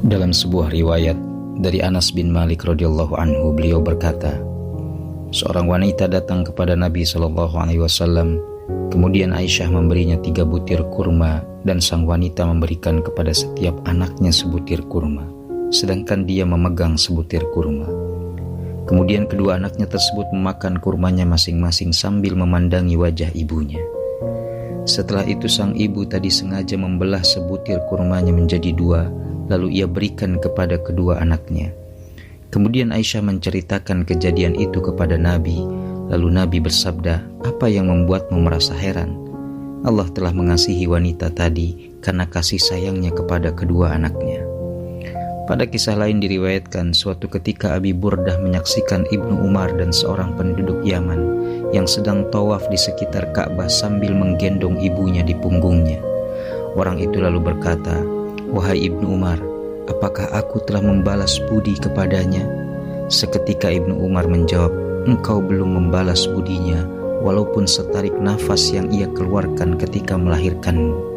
Dalam sebuah riwayat dari Anas bin Malik radhiyallahu anhu, beliau berkata, seorang wanita datang kepada Nabi SAW. Kemudian Aisyah memberinya 3 butir kurma dan sang wanita memberikan kepada setiap anaknya sebutir kurma, sedangkan dia memegang sebutir kurma. Kemudian kedua anaknya tersebut memakan kurmanya masing-masing sambil memandangi wajah ibunya. Setelah itu sang ibu tadi sengaja membelah sebutir kurmanya menjadi 2, lalu ia berikan kepada kedua anaknya. Kemudian Aisyah menceritakan kejadian itu kepada Nabi. Lalu Nabi bersabda, "Apa yang membuatmu merasa heran? Allah telah mengasihi wanita tadi karena kasih sayangnya kepada kedua anaknya." Pada kisah lain diriwayatkan, suatu ketika Abi Burdah menyaksikan Ibnu Umar dan seorang penduduk Yaman yang sedang tawaf di sekitar Ka'bah sambil menggendong ibunya di punggungnya. Orang itu lalu berkata, "Wahai Ibnu Umar, apakah aku telah membalas budi kepadanya?" Seketika Ibnu Umar menjawab, "Engkau belum membalas budinya, walaupun setarik nafas yang ia keluarkan ketika melahirkanmu."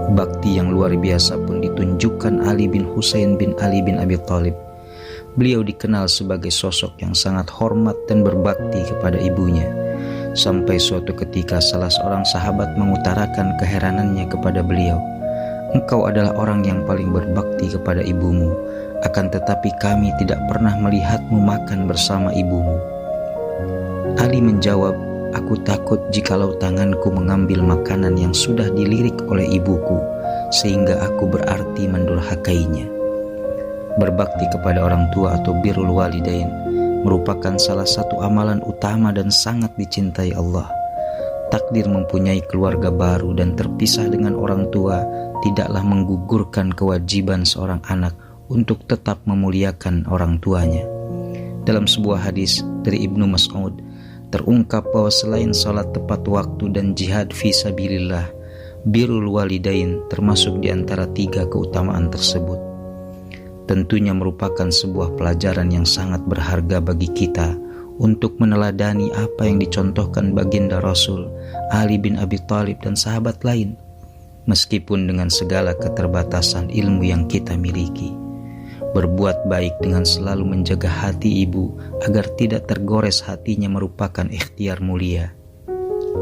Bakti yang luar biasa pun ditunjukkan Ali bin Husain bin Ali bin Abi Thalib. Beliau dikenal sebagai sosok yang sangat hormat dan berbakti kepada ibunya. Sampai suatu ketika salah seorang sahabat mengutarakan keheranannya kepada beliau, "Engkau adalah orang yang paling berbakti kepada ibumu, akan tetapi kami tidak pernah melihatmu makan bersama ibumu." Ali menjawab, "Aku takut jikalau tanganku mengambil makanan yang sudah dilirik oleh ibuku, sehingga aku berarti mendurhakainya." Berbakti kepada orang tua atau birrul walidain merupakan salah satu amalan utama dan sangat dicintai Allah. Takdir mempunyai keluarga baru dan terpisah dengan orang tua tidaklah menggugurkan kewajiban seorang anak untuk tetap memuliakan orang tuanya. Dalam sebuah hadis dari Ibnu Mas'ud terungkap bahwa selain sholat tepat waktu dan jihad fi sabilillah, birrul walidain termasuk di antara 3 keutamaan tersebut. Tentunya merupakan sebuah pelajaran yang sangat berharga bagi kita untuk meneladani apa yang dicontohkan baginda Rasul, Ali bin Abi Thalib dan sahabat lain, meskipun dengan segala keterbatasan ilmu yang kita miliki. Berbuat baik dengan selalu menjaga hati ibu agar tidak tergores hatinya merupakan ikhtiar mulia.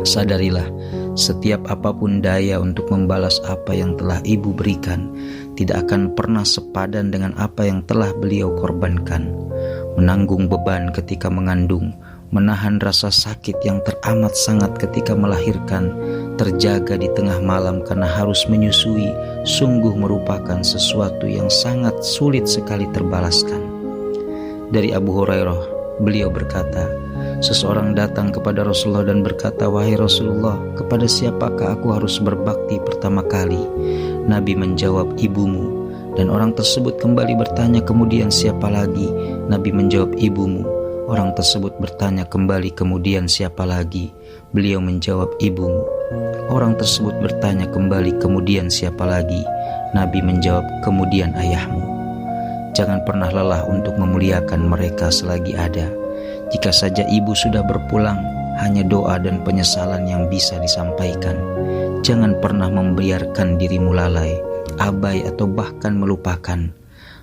Sadarilah, setiap apapun daya untuk membalas apa yang telah ibu berikan tidak akan pernah sepadan dengan apa yang telah beliau korbankan. Menanggung beban ketika mengandung, menahan rasa sakit yang teramat sangat ketika melahirkan, terjaga di tengah malam karena harus menyusui, sungguh merupakan sesuatu yang sangat sulit sekali terbalaskan. Dari Abu Hurairah, beliau berkata, seseorang datang kepada Rasulullah dan berkata, "Wahai Rasulullah, kepada siapakah aku harus berbakti pertama kali?" Nabi menjawab, "Ibumu." Dan orang tersebut kembali bertanya, "Kemudian siapa lagi?" Nabi menjawab, "Ibumu." Orang tersebut bertanya kembali, "Kemudian siapa lagi?" Beliau menjawab, "Ibumu." Orang tersebut bertanya kembali, "Kemudian siapa lagi?" Nabi menjawab, "Kemudian ayahmu." Jangan pernah lelah untuk memuliakan mereka selagi ada. Jika saja ibu sudah berpulang, hanya doa dan penyesalan yang bisa disampaikan. Jangan pernah membiarkan dirimu lalai, abai atau bahkan melupakan.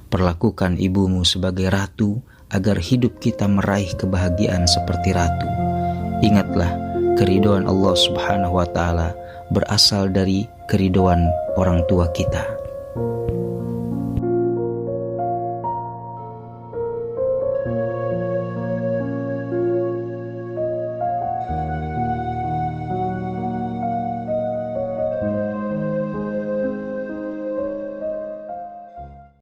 Perlakukan ibumu sebagai ratu agar hidup kita meraih kebahagiaan seperti ratu. Ingatlah, keridhaan Allah Subhanahu wa Ta'ala berasal dari keridhaan orang tua kita.